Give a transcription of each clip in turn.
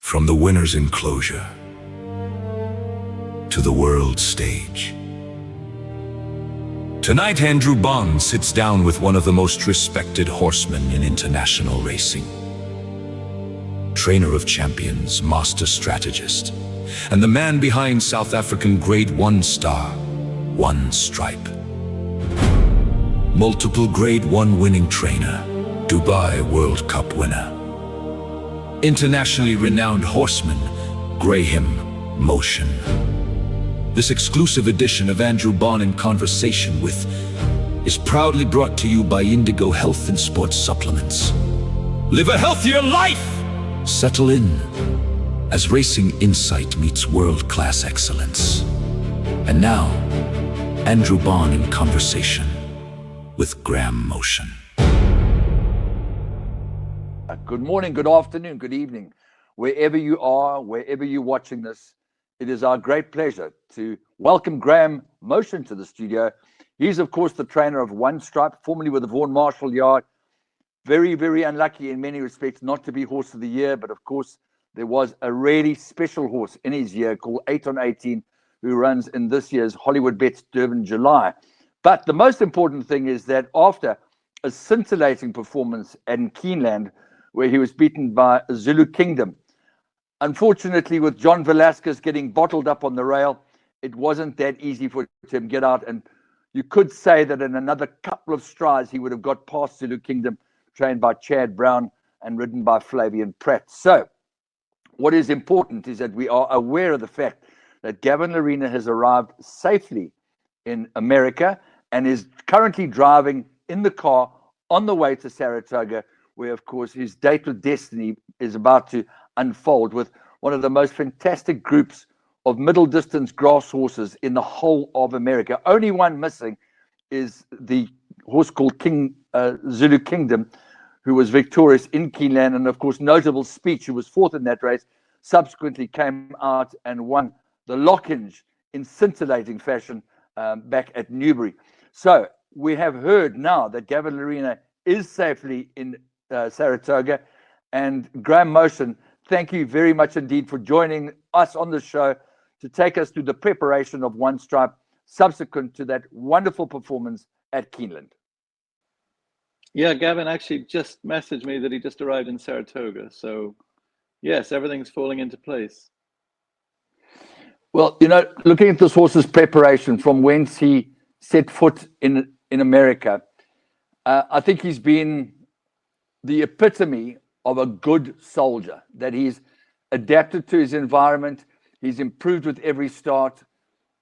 From the winner's enclosure to the world stage. Tonight, Andrew Bond sits down with one of the most respected horsemen in international racing. Trainer of champions, master strategist, and the man behind South African Grade 1 star, One Stripe. Multiple Grade 1 winning trainer, Dubai World Cup winner. Internationally renowned horseman, Graham Motion. This exclusive edition of Andrew Bond in Conversation With is proudly brought to you by Indigo Health and Sports Supplements. Live a healthier life! Settle in as racing insight meets world-class excellence. And now, Andrew Bond in Conversation with Graham Motion. Good morning, good afternoon, good evening. Wherever you are, wherever you're watching this, it is our great pleasure to welcome Graham Motion to the studio. He's, of course, the trainer of One Stripe, formerly with the Vaughan Marshall Yard. Very, very unlucky in many respects not to be Horse of the Year, but of course, there was a really special horse in his year called 8 on 18, who runs in this year's Hollywood Bets Durban July. But the most important thing is that after a scintillating performance in Keeneland, where he was beaten by Zulu Kingdom, unfortunately, with John Velasquez getting bottled up on the rail, it wasn't that easy for him to get out. And you could say that in another couple of strides, he would have got past Zulu Kingdom, trained by Chad Brown and ridden by Flavian Pratt. So what is important is that we are aware of the fact that Gavin Lerena has arrived safely in America and is currently driving in the car on the way to Saratoga, where, of course, his date with destiny is about to unfold with one of the most fantastic groups of middle distance grass horses in the whole of America. Only one missing is the horse called Zulu Kingdom, who was victorious in Keeneland, and of course Notable Speech, who was fourth in that race, subsequently came out and won the Lockinge in scintillating fashion back at Newbury. So we have heard now that Gavin Lerena is safely in Saratoga. And Graham Motion, thank you very much indeed for joining us on the show to take us through the preparation of One Stripe subsequent to that wonderful performance at Keeneland. Yeah, Gavin actually just messaged me that he just arrived in Saratoga. So yes, everything's falling into place. Well, looking at this horse's preparation from whence he set foot in America, I think he's been the epitome of a good soldier, that he's adapted to his environment. He's improved with every start.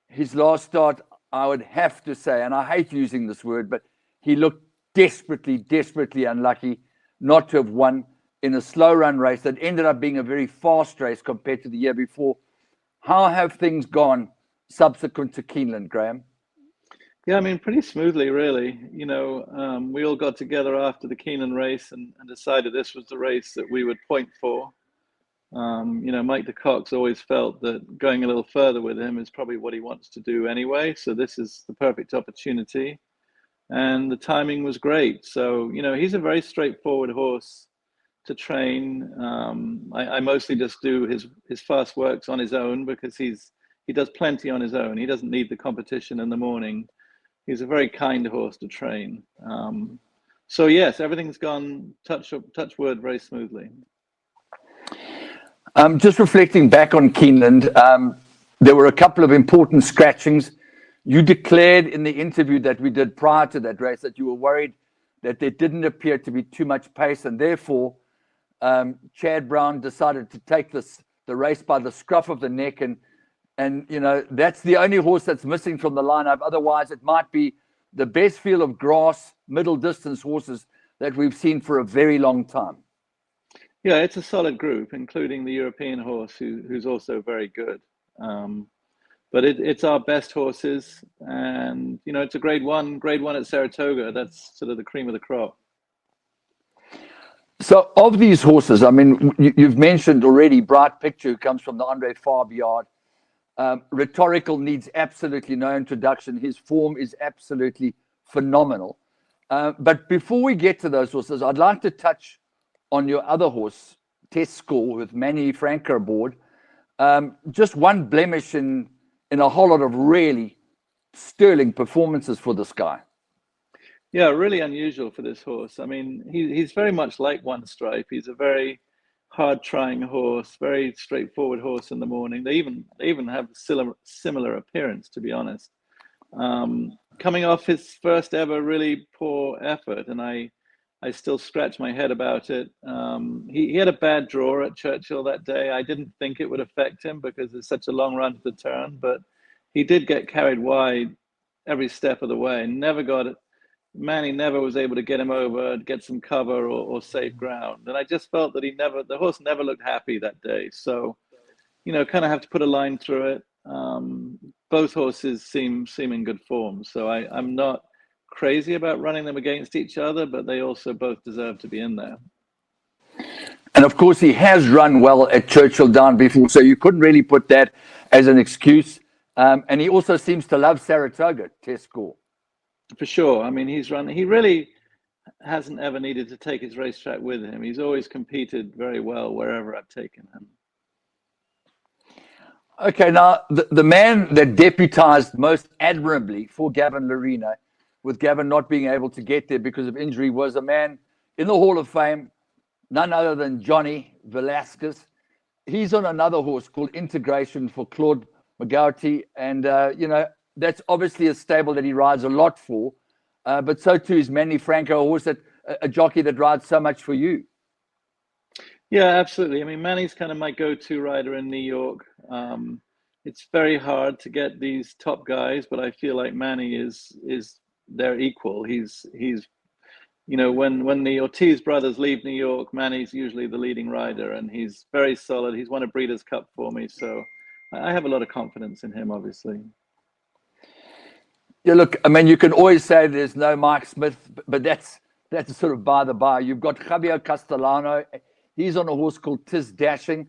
His last start, I would have to say, and I hate using this word, but he looked desperately unlucky not to have won in a slow run race that ended up being a very fast race compared to the year before. How have things gone subsequent to Keeneland, Graham? Yeah, I mean, pretty smoothly, really. We all got together after the Keeneland race and decided this was the race that we would point for. Mike de Kock's always felt that going a little further with him is probably what he wants to do anyway. So this is the perfect opportunity. And the timing was great. So, he's a very straightforward horse to train. I mostly just do his fast works on his own because he does plenty on his own. He doesn't need the competition in the morning. He's a very kind horse to train. So yes, everything's gone touch wood very smoothly. Just reflecting back on Keeneland, there were a couple of important scratchings. You declared in the interview that we did prior to that race that you were worried that there didn't appear to be too much pace, and therefore Chad Brown decided to take the race by the scruff of the neck, and that's the only horse that's missing from the lineup. Otherwise, it might be the best field of grass, middle distance horses that we've seen for a very long time. Yeah, it's a solid group, including the European horse, who's also very good. But it's our best horses, and it's a grade one at Saratoga. That's sort of the cream of the crop. So of these horses, I mean, you've mentioned already Bright Picture, who comes from the Andre Fabre yard. Rhetorical needs absolutely no introduction. His form is absolutely phenomenal. But before we get to those horses, I'd like to touch on your other horse, test score with Manny Franco aboard. Just one blemish in a whole lot of really sterling performances for this guy. Yeah, really unusual for this horse. I mean, he's very much like One Stripe. He's a very hard trying horse, very straightforward horse in the morning. They even have similar appearance, to be honest. Coming off his first ever really poor effort, and I still scratch my head about it. He had a bad draw at Churchill that day. I didn't think it would affect him because it's such a long run to the turn, but he did get carried wide every step of the way. Manny never was able to get him over, get some cover or save ground. And I just felt that the horse never looked happy that day. So, kind of have to put a line through it. Both horses seem in good form. So I'm not crazy about running them against each other, but they also both deserve to be in there. And of course, he has run well at Churchill Down before, so you couldn't really put that as an excuse. And he also seems to love Saratoga test score. For sure. I mean, he really hasn't ever needed to take his racetrack with him. He's always competed very well wherever I've taken him. Okay, now the man that deputized most admirably for Gavin Lerena, with Gavin not being able to get there because of injury, was a man in the Hall of Fame, none other than Johnny Velasquez. He's on another horse called Integration for Claude McGarty, and that's obviously a stable that he rides a lot for, but so too is Manny Franco, a horse a jockey that rides so much for you. Yeah, absolutely. I mean, Manny's kind of my go-to rider in New York. It's very hard to get these top guys, but I feel like Manny is their equal. He's when the Ortiz brothers leave New York, Manny's usually the leading rider, and he's very solid. He's won a Breeders' Cup for me, so I have a lot of confidence in him, obviously. Yeah, look, I mean, you can always say there's no Mike Smith, but that's sort of by the by. You've got Javier Castellano. He's on a horse called Tiz Dashing.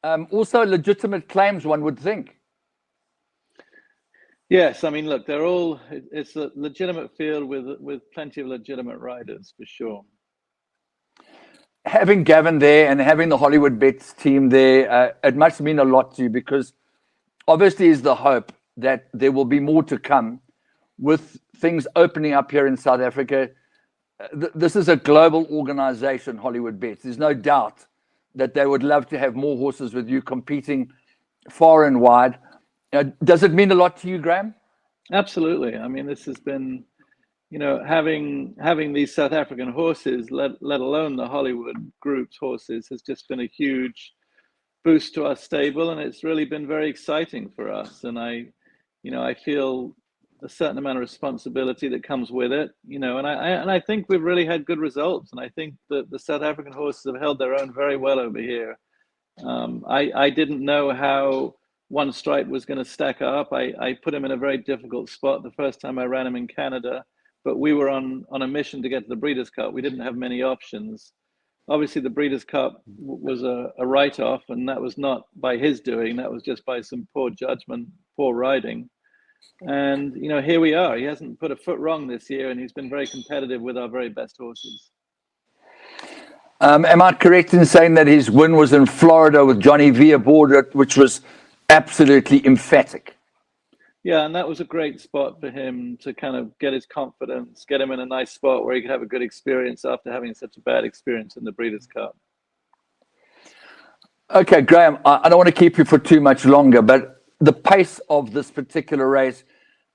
Also legitimate claims, one would think. Yes, I mean, look, it's a legitimate field with plenty of legitimate riders, for sure. Having Gavin there and having the Hollywood Bets team there, it must mean a lot to you, because obviously is the hope that there will be more to come with things opening up here in South Africa. This is a global organization, Hollywood Bets. There's no doubt that they would love to have more horses with you competing far and wide. Does it mean a lot to you, Graham? Absolutely. I mean, this has been, having these South African horses, let alone the Hollywood Group's horses, has just been a huge boost to our stable, and it's really been very exciting for us. And I feel a certain amount of responsibility that comes with it, and I think we've really had good results, and I think that the South African horses have held their own very well over here. I didn't know how One Stripe was going to stack up. I put him in a very difficult spot the first time I ran him in Canada, but we were on a mission to get to the Breeders' Cup. We didn't have many options. Obviously, the Breeders' Cup was a write-off, and that was not by his doing. That was just by some poor judgment, poor riding. And, here we are. He hasn't put a foot wrong this year, and he's been very competitive with our very best horses. Am I correct in saying that his win was in Florida with Johnny V aboard, which was absolutely emphatic? Yeah, and that was a great spot for him to kind of get his confidence, get him in a nice spot where he could have a good experience after having such a bad experience in the Breeders' Cup. Okay, Graham, I don't want to keep you for too much longer, but the pace of this particular race,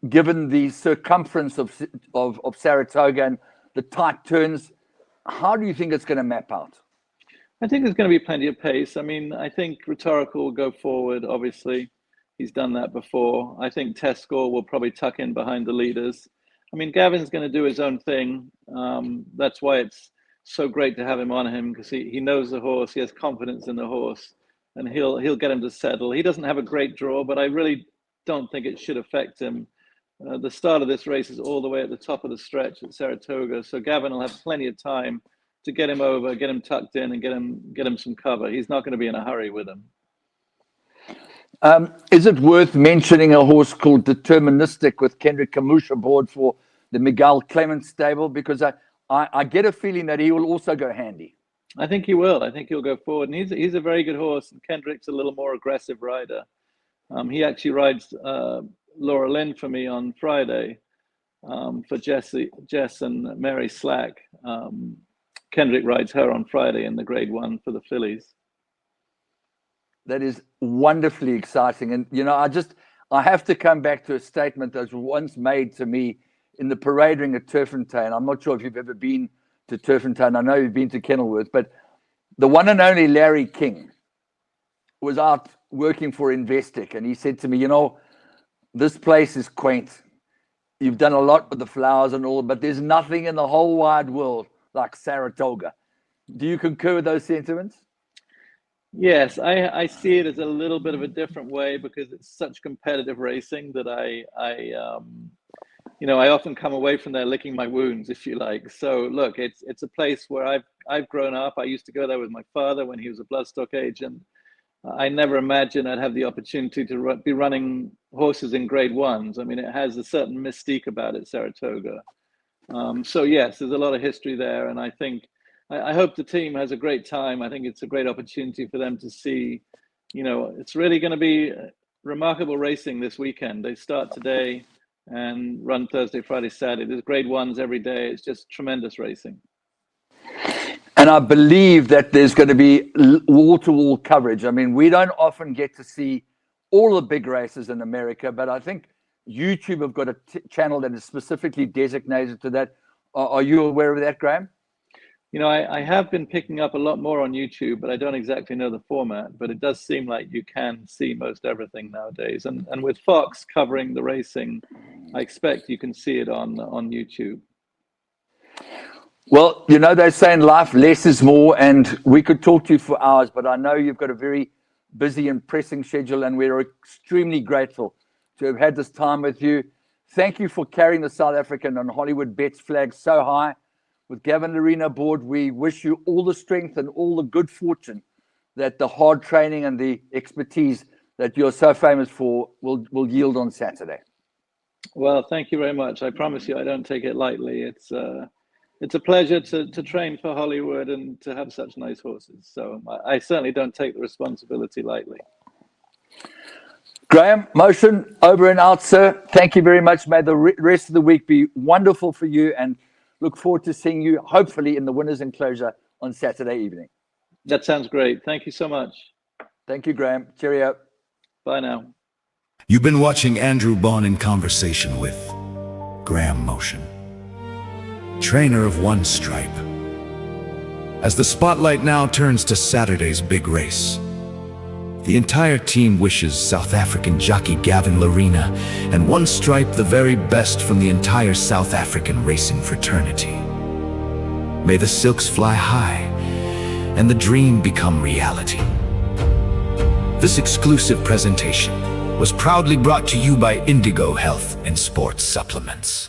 given the circumference of Saratoga and the tight turns, how do you think it's going to map out? I think there's going to be plenty of pace. I mean, I think Rhetorical will go forward, obviously. He's done that before. I think Test Score will probably tuck in behind the leaders. I mean, Gavin's going to do his own thing. That's why it's so great to have him on him, because he knows the horse, he has confidence in the horse, and he'll get him to settle. He doesn't have a great draw, but I really don't think it should affect him. The start of this race is all the way at the top of the stretch at Saratoga, so Gavin will have plenty of time to get him over, get him tucked in, and get him some cover. He's not going to be in a hurry with him. Is it worth mentioning a horse called Deterministic with Kendrick Kamush aboard for the Miguel Clement stable? Because I get a feeling that he will also go handy. I think he will. I think he'll go forward, and he's a very good horse. And Kendrick's a little more aggressive rider. He actually rides Laura Lynn for me on Friday for Jess and Mary Slack. Kendrick rides her on Friday in the Grade 1 for the fillies. That is wonderfully exciting. And, you know, I have to come back to a statement that was once made to me in the parade ring at Turfentine. I'm not sure if you've ever been to Turfentine. I know you've been to Kenilworth, but the one and only Larry King was out working for Investec. And he said to me, you know, this place is quaint. You've done a lot with the flowers and all, but there's nothing in the whole wide world like Saratoga. Do you concur with those sentiments? Yes, I see it as a little bit of a different way because it's such competitive racing that I often come away from there licking my wounds, if you like. So look, it's a place where I've grown up. I used to go there with my father when he was a bloodstock agent. I never imagined I'd have the opportunity to be running horses in Grade 1s. I mean, it has a certain mystique about it, Saratoga. So yes, there's a lot of history there, and I hope the team has a great time. I think it's a great opportunity for them to see, you know, it's really going to be remarkable racing this weekend. They start today and run Thursday, Friday, Saturday. There's Grade 1s every day. It's just tremendous racing. And I believe that there's going to be wall-to-wall coverage. I mean, we don't often get to see all the big races in America, but I think YouTube have got a channel that is specifically designated to that. Are you aware of that, Graham? You know, I have been picking up a lot more on YouTube, but I don't exactly know the format. But it does seem like you can see most everything nowadays. And with Fox covering the racing, I expect you can see it on YouTube. Well, you know, they say in life, less is more, and we could talk to you for hours, but I know you've got a very busy and pressing schedule, and we're extremely grateful to have had this time with you. Thank you for carrying the South African and Hollywood Bets flag so high. With Gavin Lerena aboard, we wish you all the strength and all the good fortune that the hard training and the expertise that you're so famous for will yield on Saturday. Well, thank you very much. I promise you I don't take it lightly. It's a pleasure to train for Hollywood and to have such nice horses. So I certainly don't take the responsibility lightly. Graham, Motion, over and out, sir. Thank you very much. May the rest of the week be wonderful for you, and look forward to seeing you, hopefully, in the winner's enclosure on Saturday evening. That sounds great. Thank you so much. Thank you, Graham. Cheerio. Bye now. You've been watching Andrew Bond in conversation with Graham Motion, trainer of One Stripe. As the spotlight now turns to Saturday's big race, the entire team wishes South African jockey Gavin Lerena and One Stripe the very best from the entire South African racing fraternity. May the silks fly high and the dream become reality. This exclusive presentation was proudly brought to you by Indigo Health and Sports Supplements.